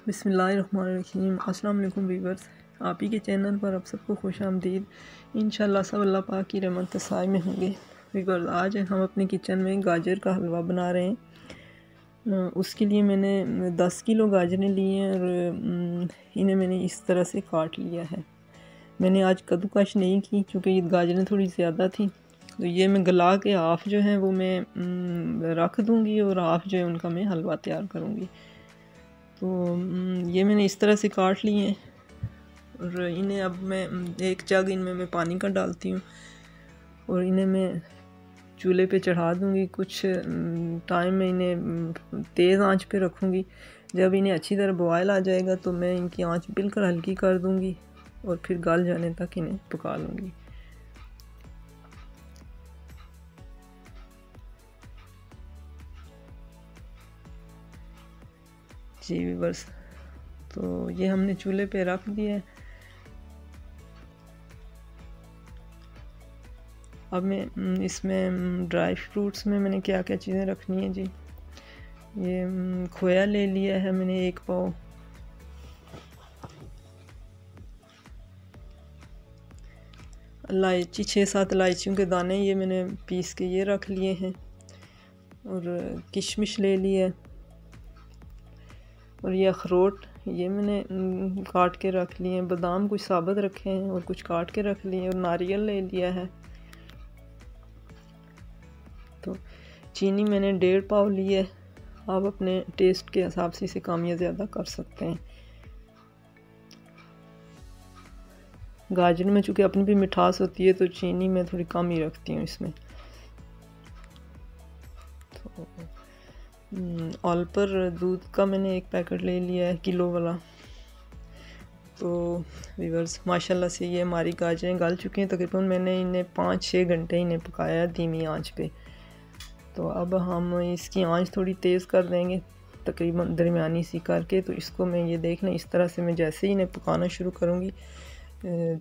बिस्मिल्लाहिर्रहमानिर्रहीम। अस्सलाम वालेकुम वीवर्स, आप ही के चैनल पर आप सबको खुश आमदीद। इंशाल्लाह सब अल्लाह पाक की रहमत साए में होंगे। वीवर्स, आज हम अपने किचन में गाजर का हलवा बना रहे हैं। उसके लिए मैंने 10 किलो गाजरें ली हैं और इन्हें मैंने इस तरह से काट लिया है। मैंने आज कद्दूकश नहीं की क्योंकि ये गाजरें थोड़ी ज़्यादा थी, तो ये मैं गला के हाफ जो है वो मैं रख दूँगी और हाफ जो है उनका मैं हलवा तैयार करूँगी। तो ये मैंने इस तरह से काट लिए हैं और इन्हें अब मैं एक जग इनमें मैं पानी का डालती हूँ और इन्हें मैं चूल्हे पे चढ़ा दूँगी। कुछ टाइम में इन्हें तेज़ आंच पे रखूँगी। जब इन्हें अच्छी तरह बॉयल आ जाएगा तो मैं इनकी आंच बिल्कुल हल्की कर दूँगी और फिर गल जाने तक इन्हें पका लूँगी। जी व्यूअर्स, तो ये हमने चूल्हे पे रख दिया है। अब मैं इसमें ड्राई फ्रूट्स में मैंने क्या क्या चीज़ें रखनी है जी। ये खोया ले लिया है मैंने 1 पाव, इलायची 6-7 इलायचियों के दाने ये मैंने पीस के ये रख लिए हैं और किशमिश ले लिया है और ये अखरोट ये मैंने काट के रख लिए हैं। बादाम कुछ साबुत रखे हैं और कुछ काट के रख लिए और नारियल ले लिया है। तो चीनी मैंने 1.5 पाव ली है। आप अपने टेस्ट के हिसाब से इसे कम या ज़्यादा कर सकते हैं। गाजर में चूँकि अपनी भी मिठास होती है तो चीनी मैं थोड़ी कम ही रखती हूँ इसमें। तो ऑल पर दूध का मैंने 1 पैकेट ले लिया है किलो वाला। तो व्यूअर्स, माशाल्लाह से ये हमारी गाजरें गल चुकी हैं। तकरीबन मैंने इन्हें 5-6 घंटे इन्हें पकाया धीमी आंच पे। तो अब हम इसकी आंच थोड़ी तेज़ कर देंगे, तकरीबन दरमियानी सी करके। तो इसको मैं ये देख लें, इस तरह से मैं जैसे ही इन्हें पकाना शुरू करूँगी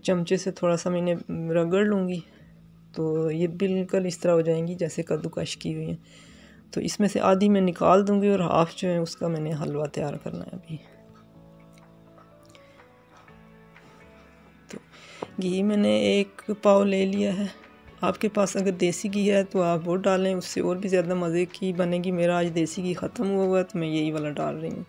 चमचे से थोड़ा सा मैं इन्हें रगड़ लूँगी तो ये बिल्कुल इस तरह हो जाएंगी जैसे कद्दूकश की हुई हैं। तो इसमें से आधी मैं निकाल दूँगी और हाफ जो है उसका मैंने हलवा तैयार करना है अभी। तो घी मैंने 1 पाव ले लिया है। आपके पास अगर देसी घी है तो आप वो डालें, उससे और भी ज़्यादा मज़े की बनेगी। मेरा आज देसी घी ख़त्म हुआ है तो मैं यही वाला डाल रही हूँ।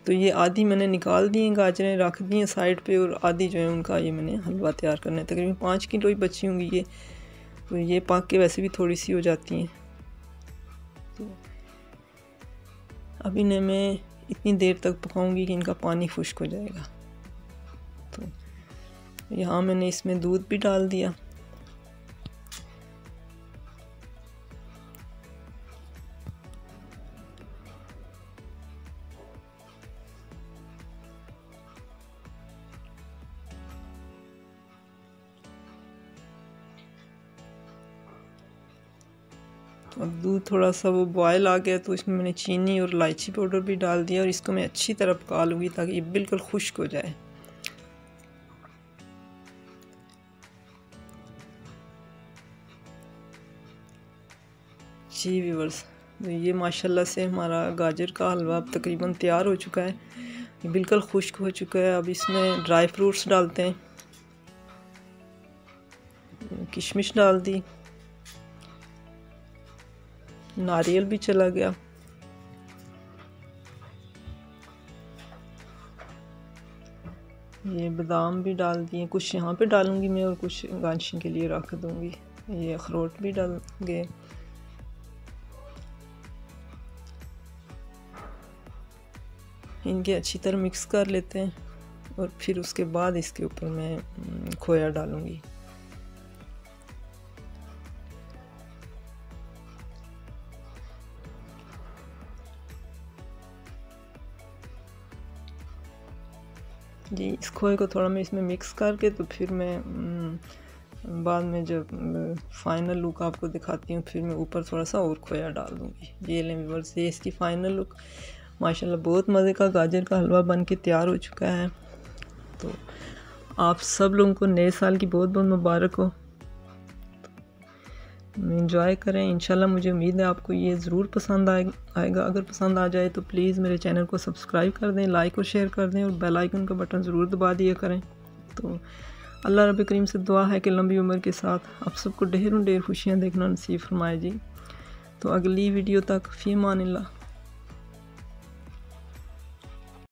तो ये आधी मैंने निकाल दी हैं, गाजरें रख दी हैं साइड पे और आधी जो है उनका ये मैंने हलवा तैयार करना है। तकरीबन 5 किलो ही बची होंगी ये। तो ये पक के वैसे भी थोड़ी सी हो जाती हैं। तो अब इन्हें मैं इतनी देर तक पकाऊंगी कि इनका पानी खुश्क हो जाएगा। तो यहाँ मैंने इसमें दूध भी डाल दिया। तो अब दूध थोड़ा सा वो बॉयल आ गया तो इसमें मैंने चीनी और इलायची पाउडर भी डाल दिया और इसको मैं अच्छी तरह पका लूँगी ताकि ये बिल्कुल खुश्क हो जाए। जी व्यूअर्स, तो ये माशाल्लाह से हमारा गाजर का हलवा अब तकरीबन तैयार हो चुका है। ये बिल्कुल खुश्क हो चुका है। अब इसमें ड्राई फ्रूट्स डालते हैं। किशमिश डाल दी, नारियल भी चला गया, ये बादाम भी डाल दिए। कुछ यहाँ पे डालूंगी मैं और कुछ गार्निशिंग के लिए रख दूंगी। ये अखरोट भी डाल गए। इनके अच्छी तरह मिक्स कर लेते हैं और फिर उसके बाद इसके ऊपर मैं खोया डालूंगी। जी, इस खोए को थोड़ा मैं इसमें मिक्स करके तो फिर मैं बाद में जब फाइनल लुक आपको दिखाती हूँ फिर मैं ऊपर थोड़ा सा और खोया डाल दूँगी। ये लें व्यूअर्स, ये इसकी फ़ाइनल लुक। माशाल्लाह बहुत मज़े का गाजर का हलवा बन के तैयार हो चुका है। तो आप सब लोगों को नए साल की बहुत बहुत मुबारक हो। एंजॉय करें। इंशाल्लाह मुझे उम्मीद है आपको ये ज़रूर पसंद आएगा। अगर पसंद आ जाए तो प्लीज़ मेरे चैनल को सब्सक्राइब कर दें, लाइक और शेयर कर दें और बेल आइकन का बटन ज़रूर दबा दिया करें। तो अल्लाह रब्बुल करीम से दुआ है कि लंबी उम्र के साथ आप सबको ढेरों ढेर खुशियाँ देखना नसीब फरमाए जी। तो अगली वीडियो तक फ़ी अमानिल्लाह।